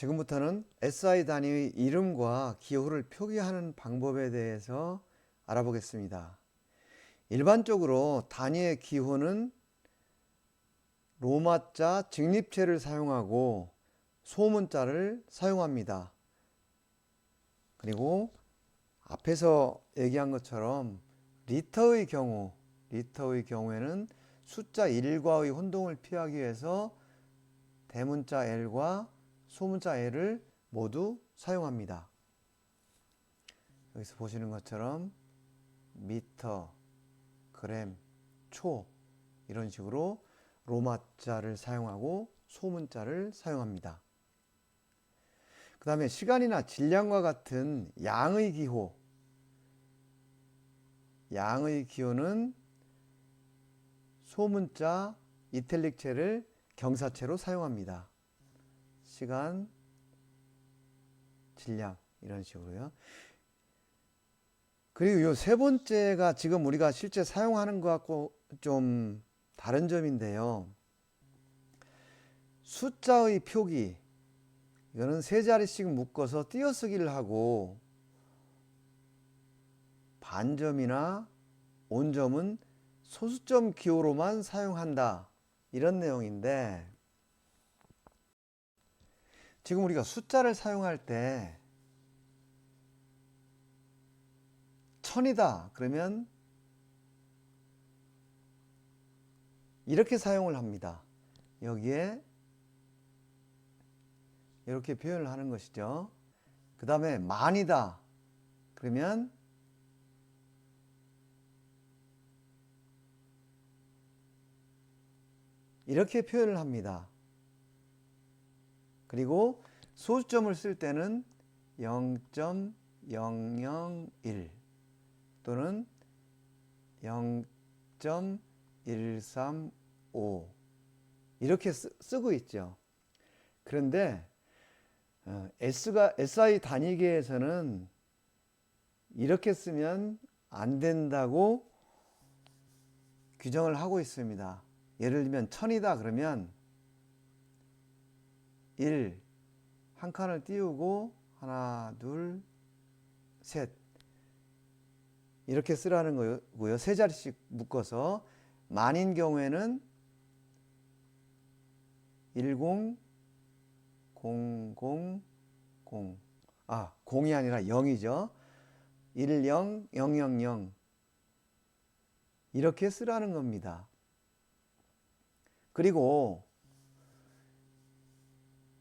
지금부터는 SI 단위의 이름과 기호를 표기하는 방법에 대해서 알아보겠습니다. 일반적으로 단위의 기호는 로마자 직립체를 사용하고 소문자를 사용합니다. 그리고 앞에서 얘기한 것처럼 리터의 경우에는 숫자 1과의 혼동을 피하기 위해서 대문자 L과 소문자 L을 모두 사용합니다. 여기서 보시는 것처럼 미터, 그램, 초 이런 식으로 로마자를 사용하고 소문자를 사용합니다. 그 다음에 시간이나 질량과 같은 양의 기호는 소문자 이탈릭체를 경사체로 사용합니다. 시간, 질량 이런 식으로요. 그리고 이 세 번째가 지금 우리가 실제 사용하는 것하고 좀 다른 점인데요. 숫자의 표기, 이거는 세 자리씩 묶어서 띄어쓰기를 하고, 반점이나 온점은 소수점 기호로만 사용한다, 이런 내용인데, 지금 우리가 숫자를 사용할 때 1000이다 그러면 이렇게 사용을 합니다. 여기에 이렇게 표현을 하는 것이죠. 그 다음에 만이다 그러면 이렇게 표현을 합니다. 그리고 소수점을 쓸 때는 0.001 또는 0.135 이렇게 쓰고 있죠. 그런데 SI 단위계에서는 이렇게 쓰면 안 된다고 규정을 하고 있습니다. 예를 들면 1000이다 그러면 1 한 칸을 띄우고 하나 둘 셋 이렇게 쓰라는 거고요. 세 자리씩 묶어서 만인 경우에는 10 0 0 0 0이 아니라 0이죠. 10 0 0 0 이렇게 쓰라는 겁니다. 그리고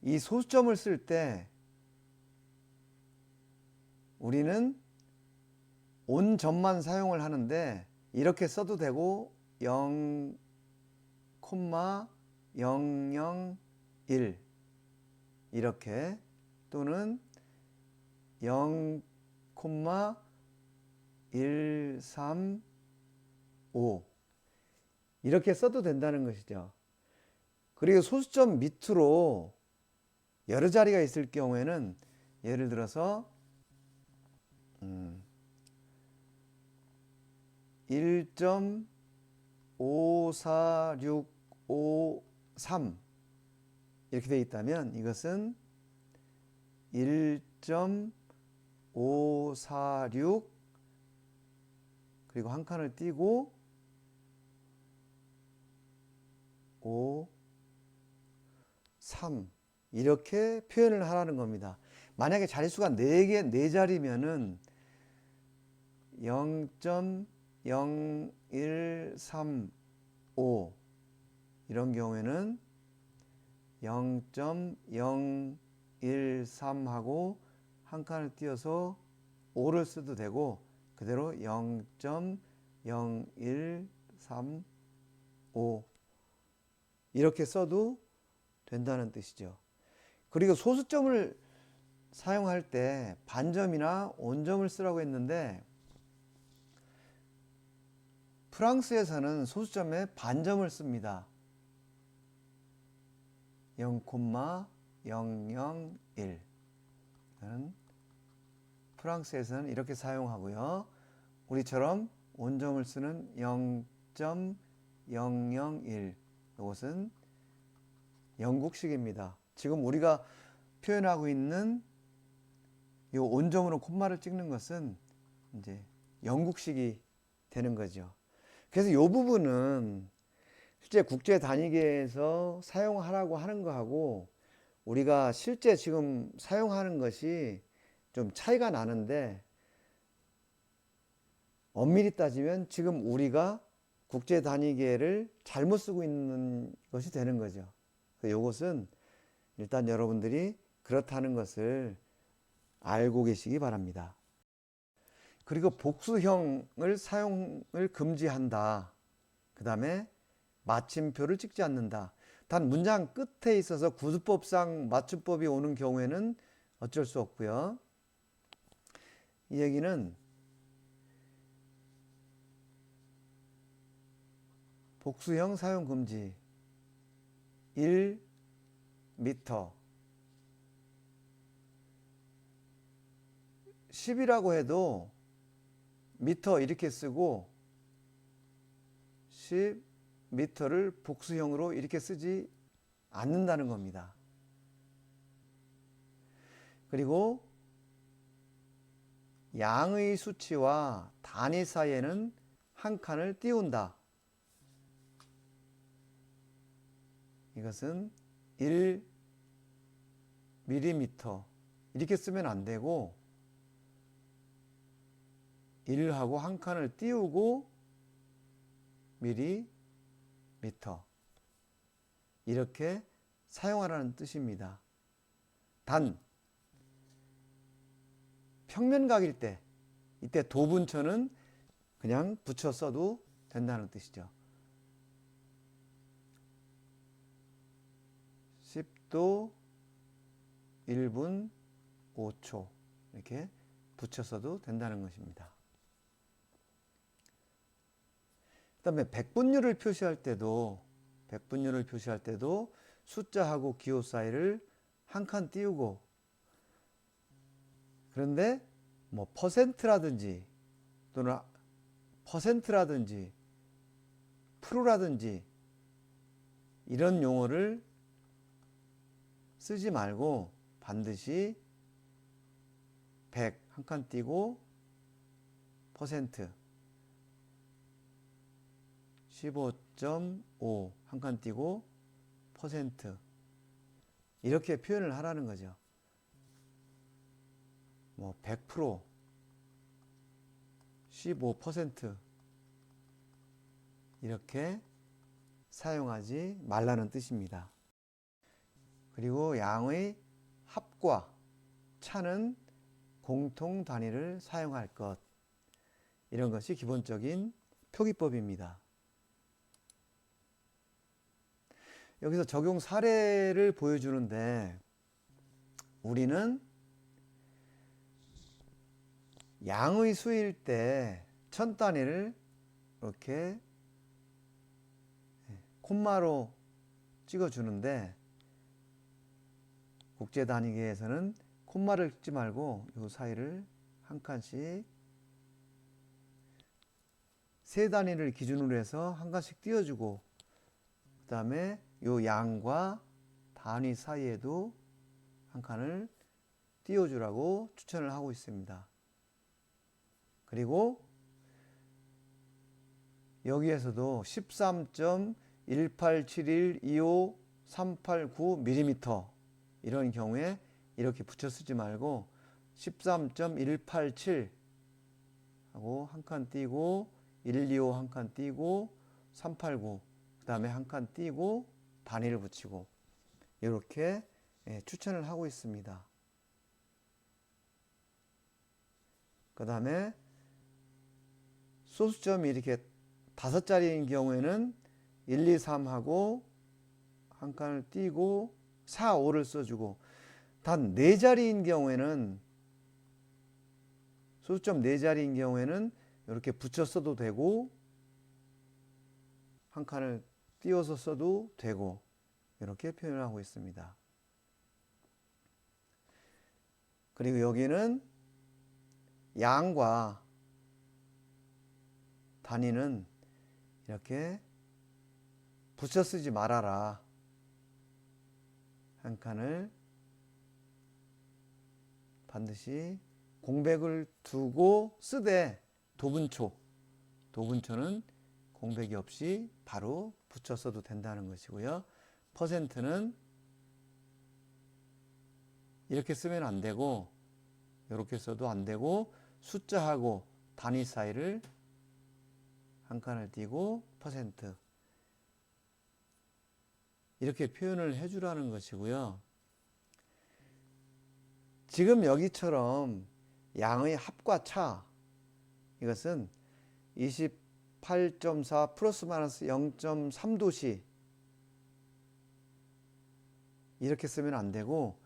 이 소수점을 쓸 때 우리는 온점만 사용을 하는데 이렇게 써도 되고 0,001 이렇게 또는 0,135 이렇게 써도 된다는 것이죠. 그리고 소수점 밑으로 여러 자리가 있을 경우에는 예를 들어서 1.54653 이렇게 되어 있다면 이것은 1.546 그리고 한 칸을 띄고 5 3 이렇게 표현을 하라는 겁니다. 만약에 자릿수가 4자리면은 0.0135 이런 경우에는 0.013하고 한 칸을 띄어서 5를 써도 되고 그대로 0.0135 이렇게 써도 된다는 뜻이죠. 그리고 소수점을 사용할 때 반점이나 온점을 쓰라고 했는데 프랑스에서는 소수점에 반점을 씁니다. 0,001 프랑스에서는 이렇게 사용하고요. 우리처럼 온점을 쓰는 0.001 이것은 영국식입니다. 지금 우리가 표현하고 있는 이 온점으로 콤마를 찍는 것은 이제 영국식이 되는 거죠. 그래서 이 부분은 실제 국제 단위계에서 사용하라고 하는 거하고 우리가 실제 지금 사용하는 것이 좀 차이가 나는데, 엄밀히 따지면 지금 우리가 국제 단위계를 잘못 쓰고 있는 것이 되는 거죠. 이것은 일단 여러분들이 그렇다는 것을 알고 계시기 바랍니다. 그리고 복수형을 사용을 금지한다. 그 다음에 마침표를 찍지 않는다. 단 문장 끝에 있어서 구두법상 맞춤법이 오는 경우에는 어쩔 수 없고요. 이 얘기는 복수형 사용 금지 1m 10이라고 해도 미터 이렇게 쓰고 10m를 복수형으로 이렇게 쓰지 않는다는 겁니다. 그리고 양의 수치와 단위 사이에는 한 칸을 띄운다. 이것은 1mm 이렇게 쓰면 안 되고 1하고 한 칸을 띄우고 밀리미터 이렇게 사용하라는 뜻입니다. 단 평면각일 때 이때 도분처는 그냥 붙여 써도 된다는 뜻이죠. 10도 1분 5초 이렇게 붙여 써도 된다는 것입니다. 그 다음에 백분율을 표시할 때도 숫자하고 기호 사이를 한 칸 띄우고, 그런데 뭐 퍼센트라든지 또는 퍼센트라든지 프로라든지 이런 용어를 쓰지 말고 반드시 100 한 칸 띄고 퍼센트 15.5 한 칸 띄고 퍼센트 이렇게 표현을 하라는 거죠. 뭐 100% 15% 이렇게 사용하지 말라는 뜻입니다. 그리고 양의 합과 차는 공통 단위를 사용할 것, 이런 것이 기본적인 표기법입니다. 여기서 적용 사례를 보여주는데, 우리는 양의 수일 때 천 단위를 이렇게 콤마로 찍어주는데, 국제 단위계에서는 콤마를 찍지 말고 이 사이를 한 칸씩 세 단위를 기준으로 해서 한 칸씩 띄워주고, 그 다음에 이 양과 단위 사이에도 한 칸을 띄워주라고 추천을 하고 있습니다. 그리고 여기에서도 13.187125389mm 이런 경우에 이렇게 붙여 쓰지 말고 13.187 하고 한 칸 띄고 125 한 칸 띄고 389 그 다음에 한 칸 띄고 단위를 붙이고 이렇게 추천을 하고 있습니다. 그 다음에 소수점이 이렇게 5자리인 경우에는 1, 2, 3 하고 한 칸을 띄고 4, 5를 써주고, 단 4자리인 경우에는, 소수점 4자리인 경우에는 이렇게 붙여 써도 되고 한 칸을 띄워서 써도 되고 이렇게 표현을 하고 있습니다. 그리고 여기는 양과 단위는 이렇게 붙여 쓰지 말아라. 한 칸을 반드시 공백을 두고 쓰되 도분초는 공백이 없이 바로 붙여 써도 된다는 것이고요. 퍼센트는 이렇게 쓰면 안 되고 이렇게 써도 안 되고 숫자하고 단위 사이를 한 칸을 띄고 퍼센트 이렇게 표현을 해주라는 것이고요. 지금 여기처럼 양의 합과 차 이것은 28.4 플러스 마이너스 0.3도씨 이렇게 쓰면 안 되고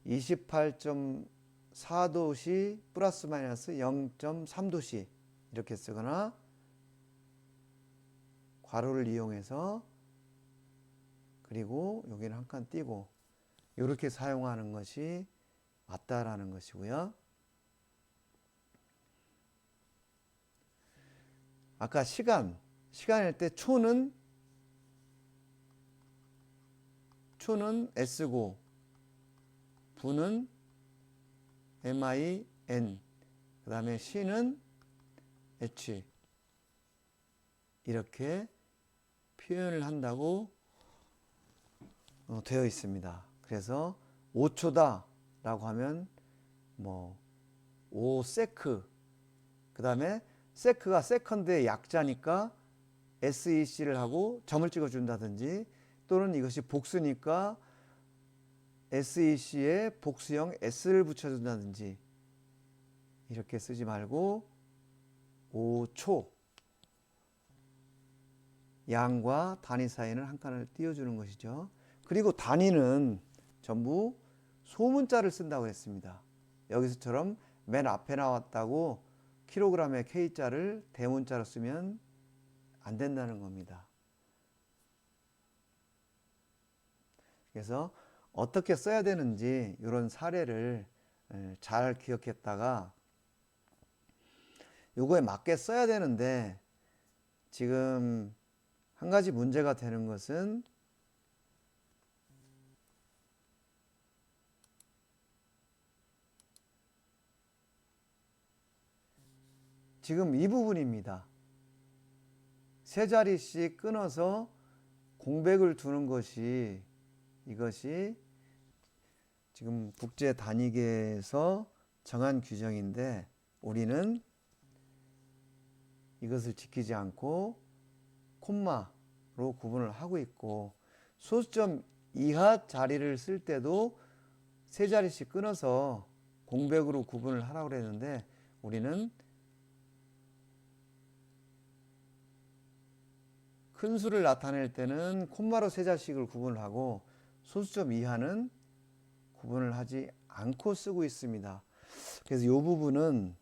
28.4도씨 플러스 마이너스 0.3도씨 이렇게 쓰거나 괄호를 이용해서 그리고 여기는 한 칸 띄고 이렇게 사용하는 것이 맞다라는 것이고요. 아까 시간일 때 초는 S고 분은 MIN 그 다음에 C는 H 이렇게 표현을 한다고 되어 있습니다. 그래서 5초다 라고 하면 뭐 5세크 그 다음에 세크가 세컨드의 약자니까 SEC를 하고 점을 찍어 준다든지 또는 이것이 복수니까 SEC에 복수형 S를 붙여준다든지 이렇게 쓰지 말고 5초 양과 단위 사이는 한 칸을 띄워주는 것이죠. 그리고 단위는 전부 소문자를 쓴다고 했습니다. 여기서처럼 맨 앞에 나왔다고 킬로그램의 K자를 대문자로 쓰면 안 된다는 겁니다. 그래서 어떻게 써야 되는지 이런 사례를 잘 기억했다가 요거에 맞게 써야 되는데 지금 한 가지 문제가 되는 것은 지금 이 부분입니다. 세 자리씩 끊어서 공백을 두는 것이 이것이 지금 국제 단위계에서 정한 규정인데 우리는 이것을 지키지 않고 콤마로 구분을 하고 있고 소수점 이하 자리를 쓸 때도 세 자리씩 끊어서 공백으로 구분을 하라고 그랬는데 우리는 큰 수를 나타낼 때는 콤마로 세 자씩을 구분을 하고 소수점 이하는 구분을 하지 않고 쓰고 있습니다. 그래서 이 부분은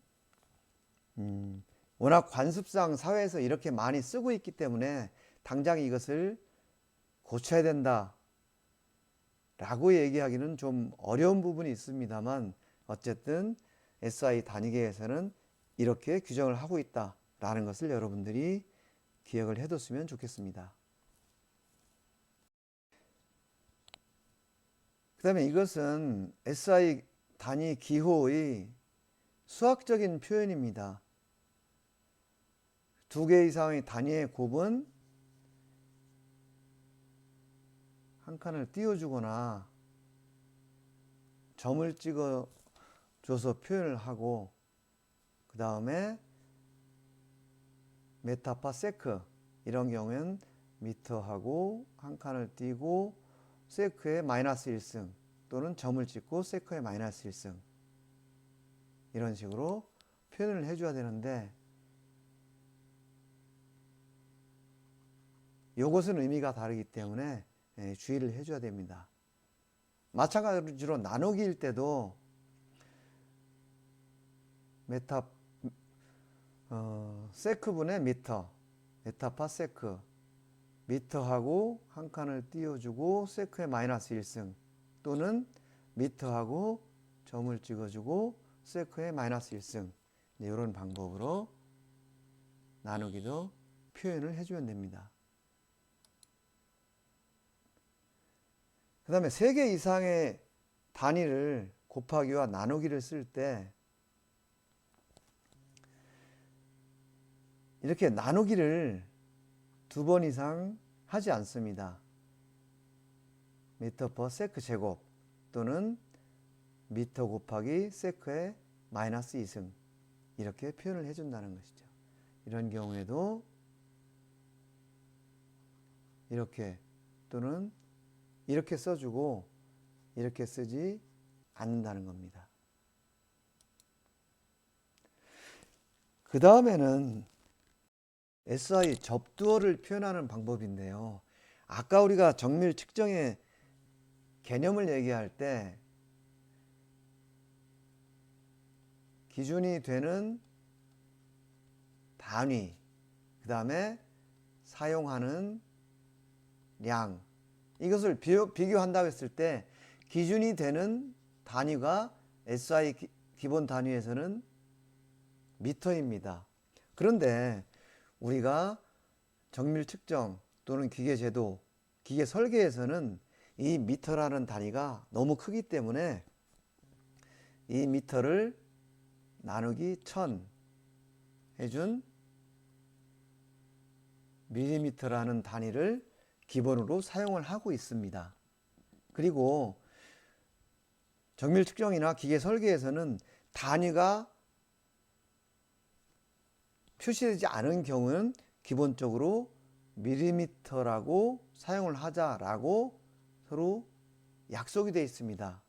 워낙 관습상 사회에서 이렇게 많이 쓰고 있기 때문에 당장 이것을 고쳐야 된다 라고 얘기하기는 좀 어려운 부분이 있습니다만 어쨌든 SI 단위계에서는 이렇게 규정을 하고 있다라는 것을 여러분들이 기억을 해뒀으면 좋겠습니다. 그 다음에 이것은 SI 단위 기호의 수학적인 표현입니다. 두 개 이상의 단위의 곱은 한 칸을 띄워주거나 점을 찍어줘서 표현을 하고 그 다음에 메타파 세크 이런 경우엔 미터하고 한 칸을 띄고 세크의 마이너스 1승 또는 점을 찍고 세크의 마이너스 1승 이런 식으로 표현을 해줘야 되는데 이것은 의미가 다르기 때문에 주의를 해줘야 됩니다. 마찬가지로 나누기일 때도 세크분의 미터, 메타파 세크, 미터하고 한 칸을 띄워주고 세크의 마이너스 1승 또는 미터하고 점을 찍어주고 세크의 마이너스 1승 이런 방법으로 나누기도 표현을 해주면 됩니다. 그 다음에 3개 이상의 단위를 곱하기와 나누기를 쓸 때 이렇게 나누기를 2번 이상 하지 않습니다. 미터 퍼 세크 제곱 또는 미터 곱하기 세크의 마이너스 2승 이렇게 표현을 해준다는 것이죠. 이런 경우에도 이렇게 또는 이렇게 써주고 이렇게 쓰지 않는다는 겁니다. 그 다음에는 SI 접두어를 표현하는 방법인데요. 아까 우리가 정밀 측정의 개념을 얘기할 때 기준이 되는 단위, 그 다음에 사용하는 량, 이것을 비교한다고 했을 때 기준이 되는 단위가 SI 기본 단위에서는 미터입니다. 그런데 우리가 정밀 측정 또는 기계 제도, 기계 설계에서는 이 미터라는 단위가 너무 크기 때문에 이 미터를 나누기 1000 해준 밀리미터라는 단위를 기본으로 사용을 하고 있습니다. 그리고 정밀 측정이나 기계 설계에서는 단위가 표시되지 않은 경우는 기본적으로 밀리미터라고 사용을 하자라고 서로 약속이 되어 있습니다.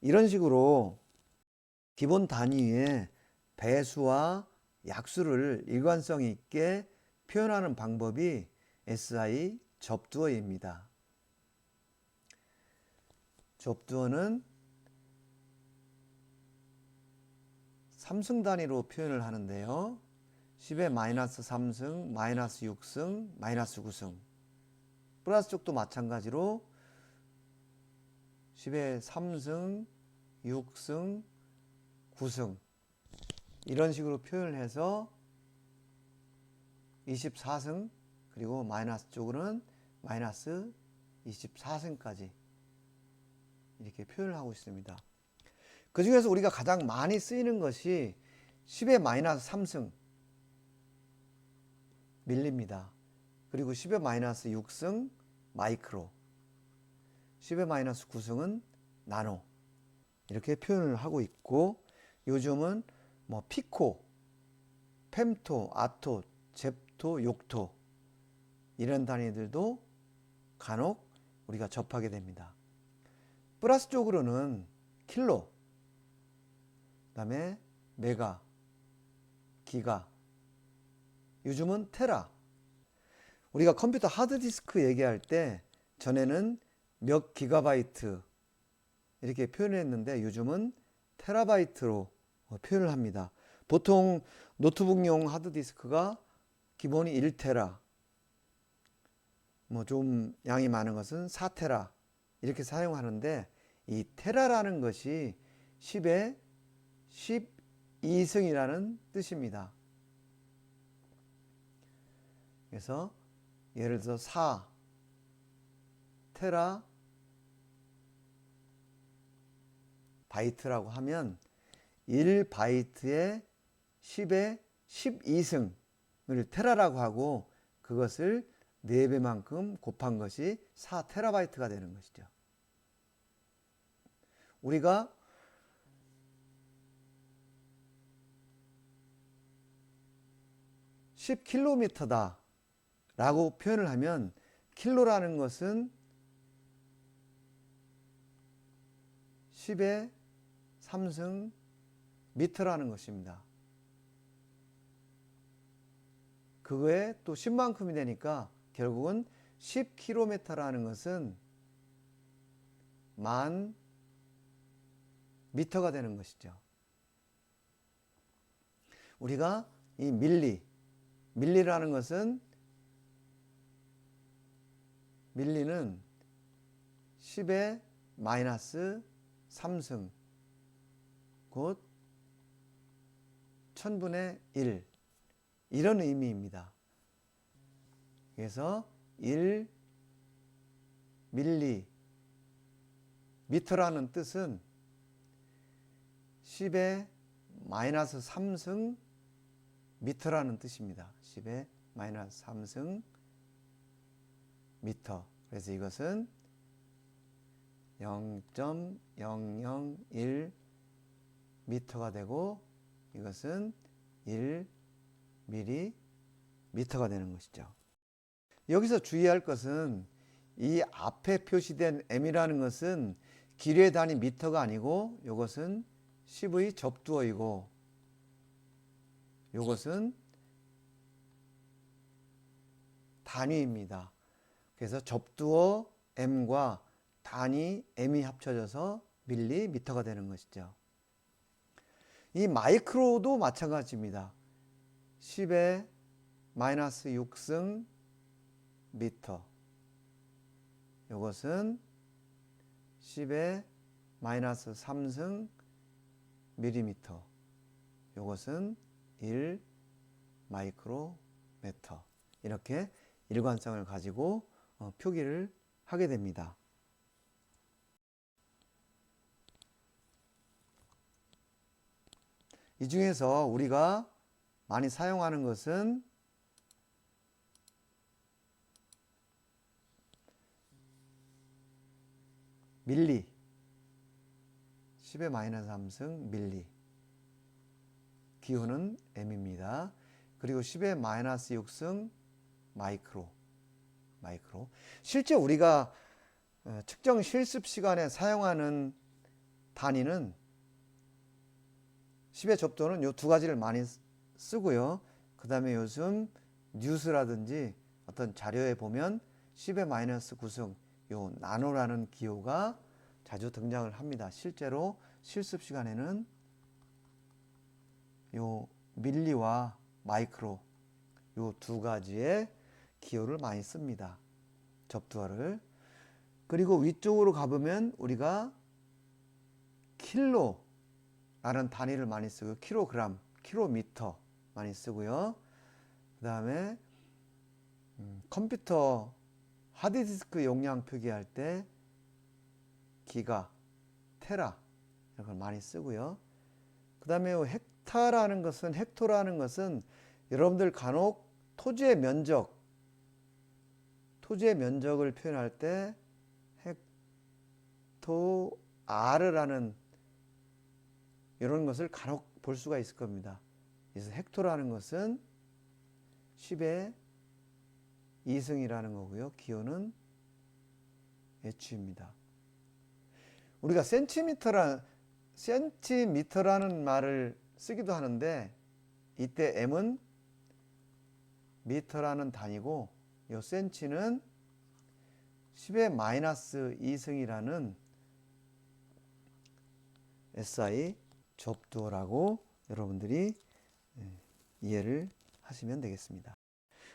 이런 식으로 기본 단위의 배수와 약수를 일관성 있게 표현하는 방법이 SI 접두어입니다. 접두어는 3승 단위로 표현을 하는데요. 10의 마이너스 3승, 마이너스 6승, 마이너스 9승. 플러스 쪽도 마찬가지로 10의 3승, 6승, 9승 이런 식으로 표현을 해서 24승 그리고 마이너스 쪽으로는 마이너스 24승까지 이렇게 표현을 하고 있습니다. 그 중에서 우리가 가장 많이 쓰이는 것이 10의 마이너스 3승 밀리입니다. 그리고 10의 마이너스 6승 마이크로, 10의 마이너스 9승은 나노 이렇게 표현을 하고 있고, 요즘은 뭐 피코, 펨토, 아토, 잽토, 욕토 이런 단위들도 간혹 우리가 접하게 됩니다. 플러스 쪽으로는 킬로, 그 다음에 메가, 기가, 요즘은 테라. 우리가 컴퓨터 하드디스크 얘기할 때 전에는 몇 기가바이트 이렇게 표현했는데 요즘은 테라바이트로 표현을 합니다. 보통 노트북용 하드디스크가 기본이 1테라, 뭐 좀 양이 많은 것은 4테라 이렇게 사용하는데, 이 테라라는 것이 10의 12승이라는 뜻입니다. 그래서 예를 들어서 4 테라 바이트라고 하면 1바이트에 10의 12승을 테라라고 하고, 그것을 4배만큼 곱한 것이 4테라바이트가 되는 것이죠. 우리가 (10km다) 라고 표현을 하면, 킬로라는 것은 10의 3승 미터라는 것입니다. 그거에 또 10만큼이 되니까 결국은 10km라는 것은 10,000 미터가 되는 것이죠. 우리가 이 밀리라는 것은, 밀리는 10의 마이너스 3승 곧 1000분의 1 이런 의미입니다. 그래서 1 밀리 미터라는 뜻은 10의 마이너스 3승 미터라는 뜻입니다. 10의 마이너스 3승 미터. 그래서 이것은 0.001 미터가 되고 이것은 1 밀리미터가 되는 것이죠. 여기서 주의할 것은 이 앞에 표시된 m이라는 것은 길이의 단위 미터가 아니고 이것은 10의 접두어이고 이것은 단위입니다. 그래서 접두어 m과 단위 m이 합쳐져서 밀리미터가 되는 것이죠. 이 마이크로도 마찬가지입니다. 10의 마이너스 6승 미터. 이것은 10의 마이너스 3승 밀리미터. 이것은 1 마이크로미터. 이렇게 일관성을 가지고 표기를 하게 됩니다. 이 중에서 우리가 많이 사용하는 것은 밀리, 10의 마이너스 3승 밀리. 기호는 m입니다. 그리고 10의 마이너스 6승 마이크로. 실제 우리가 측정 실습 시간에 사용하는 단위는 10의 접두어는 이 두 가지를 많이 쓰고요. 그 다음에 요즘 뉴스라든지 어떤 자료에 보면 10의 마이너스 9승 요 나노라는 기호가 자주 등장을 합니다. 실제로 실습 시간에는 요 밀리와 마이크로 요 두 가지의 기호를 많이 씁니다. 접두어를. 그리고 위쪽으로 가보면 우리가 킬로라는 단위를 많이 쓰고 킬로그램, 킬로미터 많이 쓰고요. 그 다음에 컴퓨터 하드디스크 용량 표기할 때 기가, 테라 이런 걸 많이 쓰고요. 그 다음에 헥토라는 것은 여러분들 간혹 토지의 면적을 표현할 때 헥토아르라는 이런 것을 간혹 볼 수가 있을 겁니다. 그래서 헥토라는 것은 10의 2승이라는 거고요. 기호는 HU입니다. 우리가 센티미터라는 말을 쓰기도 하는데 이때 m은 미터라는 단위고 이 센치는 10의 마이너스 2승이라는 SI 접두어라고 여러분들이 이해를 하시면 되겠습니다.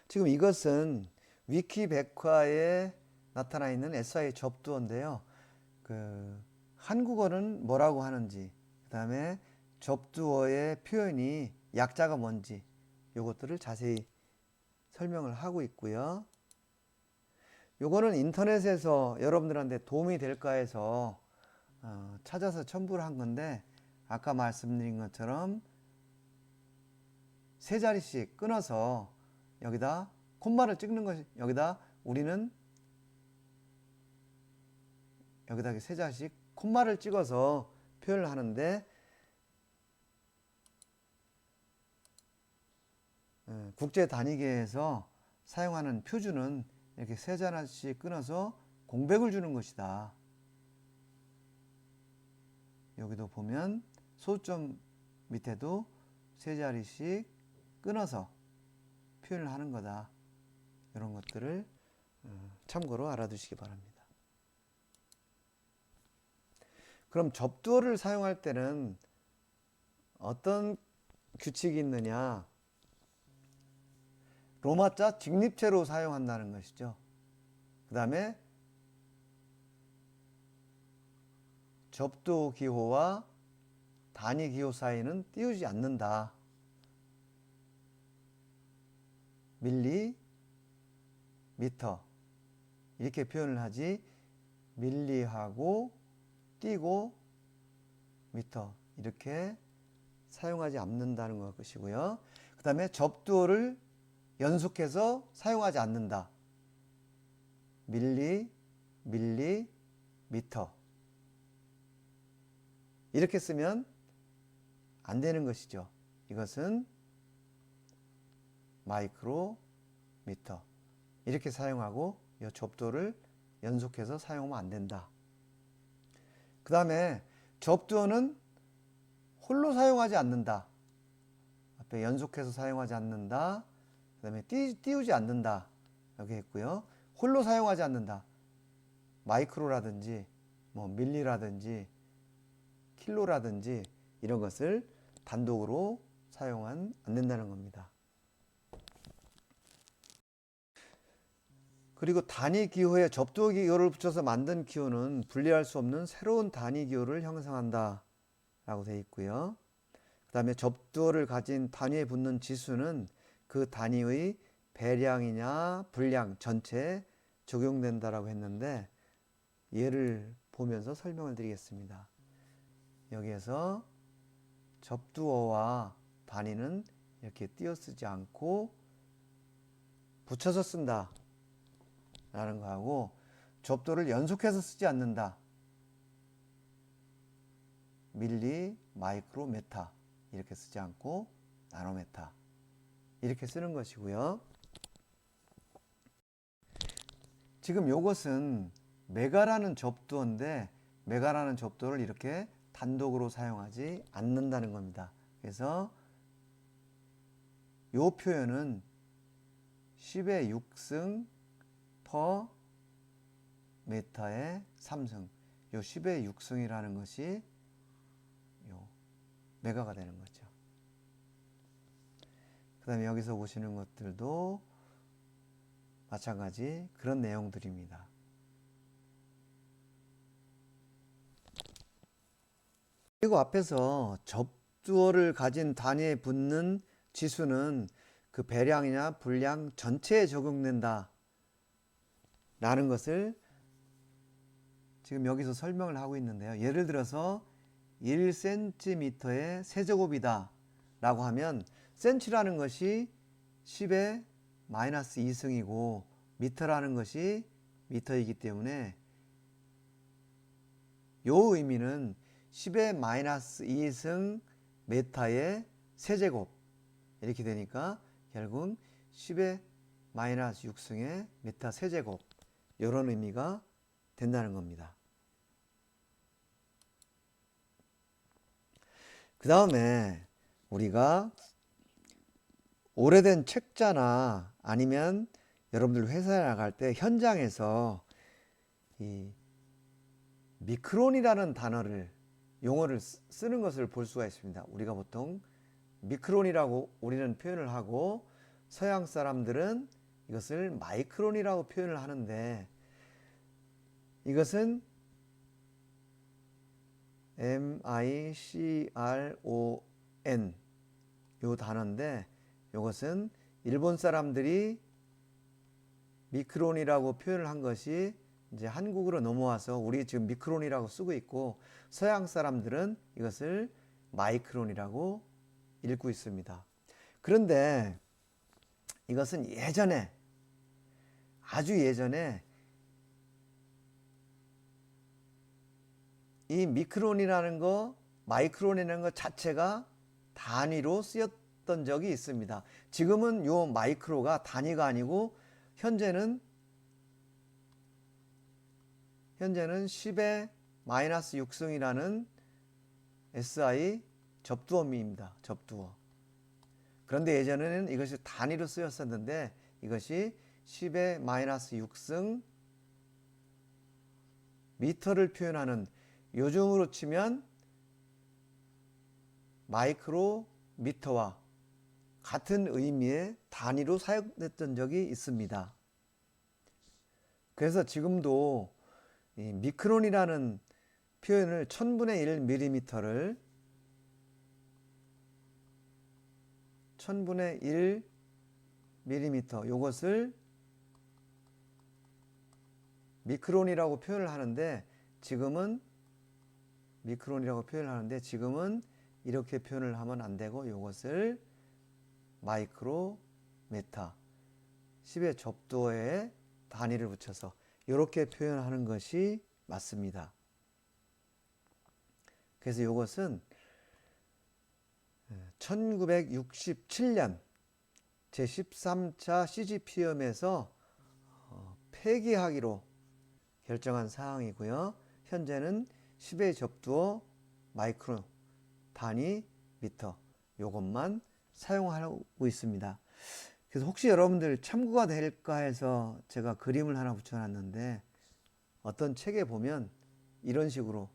지금 이것은 위키백과에 나타나 있는 SI 접두어인데요. 한국어는 뭐라고 하는지, 그 다음에 접두어의 표현이 약자가 뭔지 이것들을 자세히 설명을 하고 있고요. 요거는 인터넷에서 여러분들한테 도움이 될까 해서 찾아서 첨부를 한 건데 아까 말씀드린 것처럼 세 자리씩 끊어서 여기다 콤마를 찍는 것이 여기다 우리는 여기다 세 자리씩 콤마를 찍어서 표현을 하는데 국제 단위계에서 사용하는 표준은 이렇게 세 자리씩 끊어서 공백을 주는 것이다. 여기도 보면 소점 밑에도 세 자리씩 끊어서 표현을 하는 거다. 이런 것들을 참고로 알아두시기 바랍니다. 그럼 접두어를 사용할 때는 어떤 규칙이 있느냐? 로마자 직립체로 사용한다는 것이죠. 그 다음에 접두어 기호와 단위 기호 사이는 띄우지 않는다. 밀리, 미터 이렇게 표현을 하지 밀리하고 띄고 미터 이렇게 사용하지 않는다는 것이고요. 그 다음에 접두어를 연속해서 사용하지 않는다. 밀리, 미터. 이렇게 쓰면 안 되는 것이죠. 이것은 마이크로미터. 이렇게 사용하고 이 접두어를 연속해서 사용하면 안 된다. 그 다음에 접두어는 홀로 사용하지 않는다. 앞에 연속해서 사용하지 않는다. 그 다음에 띄우지 않는다. 여기 했고요. 홀로 사용하지 않는다. 마이크로라든지 뭐 밀리라든지 킬로라든지 이런 것을 단독으로 사용은 안 된다는 겁니다. 그리고 단위 기호에 접두어 기호를 붙여서 만든 기호는 분리할 수 없는 새로운 단위 기호를 형성한다 라고 되어 있고요. 그 다음에 접두어를 가진 단위에 붙는 지수는 그 단위의 배량이냐 분량 전체에 적용된다라고 했는데 예를 보면서 설명을 드리겠습니다. 여기에서 접두어와 단위는 이렇게 띄어 쓰지 않고 붙여서 쓴다 라는 거하고 접두어를 연속해서 쓰지 않는다. 밀리, 마이크로, 메타 이렇게 쓰지 않고 나노메타 이렇게 쓰는 것이고요. 지금 이것은 메가라는 접두어인데 메가라는 접두어를 이렇게 단독으로 사용하지 않는다는 겁니다. 그래서 이 표현은 10의 6승 퍼 메타의 3승 요 10의 6승이라는 것이 요 메가가 되는 거죠. 그 다음에 여기서 보시는 것들도 마찬가지 그런 내용들입니다. 그리고 앞에서 접두어를 가진 단위에 붙는 지수는 그 배량이나 분량 전체에 적용된다 라는 것을 지금 여기서 설명을 하고 있는데요. 예를 들어서 1cm의 세제곱이다 라고 하면 센치라는 것이 10의 마이너스 2승이고 미터라는 것이 미터이기 때문에 이 의미는 10의 마이너스 2승 메타의 세제곱 이렇게 되니까 결국 10의 마이너스 6승의 메타 세제곱 이런 의미가 된다는 겁니다. 그 다음에 우리가 오래된 책자나 아니면 여러분들 회사에 나갈 때 현장에서 이 미크론이라는 단어를 용어를 쓰는 것을 볼 수가 있습니다. 우리가 보통 미크론이라고 우리는 표현을 하고 서양 사람들은 이것을 마이크론이라고 표현을 하는데 이것은 MICRON 요 단어인데 이것은 일본 사람들이 미크론이라고 표현을 한 것이 이제 한국으로 넘어와서 우리 지금 미크론이라고 쓰고 있고 서양 사람들은 이것을 마이크론이라고 읽고 있습니다. 그런데 이것은 예전에 아주 예전에 이 미크론이라는 거 마이크론이라는 것 자체가 단위로 쓰였던 적이 있습니다. 지금은 요 마이크로가 단위가 아니고 현재는 10의 마이너스 6승이라는 SI 접두어입니다. 접두어. 그런데 예전에는 이것이 단위로 쓰였었는데 이것이 10의 마이너스 6승 미터를 표현하는 요즘으로 치면 마이크로미터와 같은 의미의 단위로 사용됐던 적이 있습니다. 그래서 지금도 이 미크론이라는 표현을 1000분의 1mm를 1000분의 1mm 요것을 미크론이라고 표현을 하는데 지금은 미크론이라고 표현을 하는데 지금은 이렇게 표현을 하면 안 되고 이것을 마이크로미터 10의 접두어에 단위를 붙여서 이렇게 표현하는 것이 맞습니다. 그래서 이것은 1967년 제13차 CGPM에서 폐기하기로 결정한 사항이고요. 현재는 10의 접두어 마이크로 단위 미터 이것만 사용하고 있습니다. 그래서 혹시 여러분들 참고가 될까 해서 제가 그림을 하나 붙여놨는데 어떤 책에 보면 이런 식으로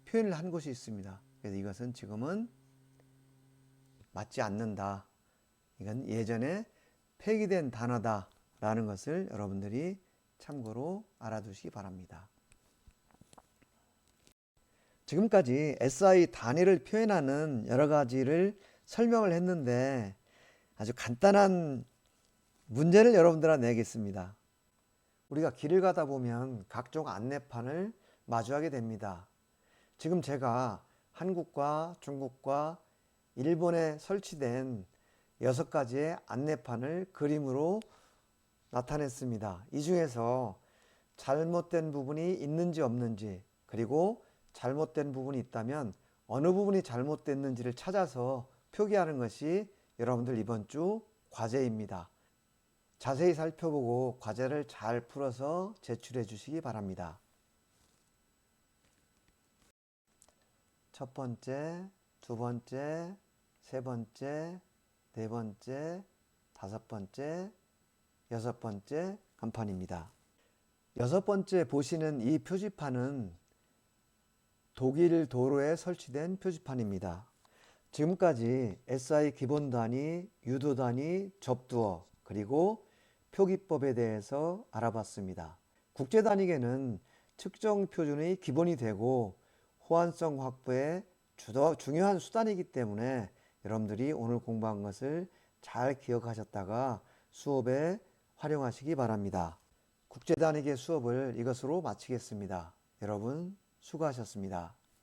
표현을 한 것이 있습니다. 그래서 이것은 지금은 맞지 않는다. 이건 예전에 폐기된 단어다 라는 것을 여러분들이 참고로 알아두시기 바랍니다. 지금까지 SI 단위를 표현하는 여러 가지를 설명을 했는데 아주 간단한 문제를 여러분들한테 내겠습니다. 우리가 길을 가다 보면 각종 안내판을 마주하게 됩니다. 지금 제가 한국과 중국과 일본에 설치된 6가지의 안내판을 그림으로 나타냈습니다. 이 중에서 잘못된 부분이 있는지 없는지, 그리고 잘못된 부분이 있다면 어느 부분이 잘못됐는지를 찾아서 표기하는 것이 여러분들 이번 주 과제입니다. 자세히 살펴보고 과제를 잘 풀어서 제출해 주시기 바랍니다. 첫 번째, 두 번째, 세 번째, 네 번째, 다섯 번째, 여섯 번째 간판입니다. 여섯 번째 보시는 이 표지판은 독일 도로에 설치된 표지판입니다. 지금까지 SI 기본 단위, 유도 단위, 접두어, 그리고 표기법에 대해서 알아봤습니다. 국제 단위계는 측정 표준의 기본이 되고 호환성 확보의 중요한 수단이기 때문에 여러분들이 오늘 공부한 것을 잘 기억하셨다가 수업에 활용하시기 바랍니다. 국제 단위계 수업을 이것으로 마치겠습니다. 여러분 수고하셨습니다.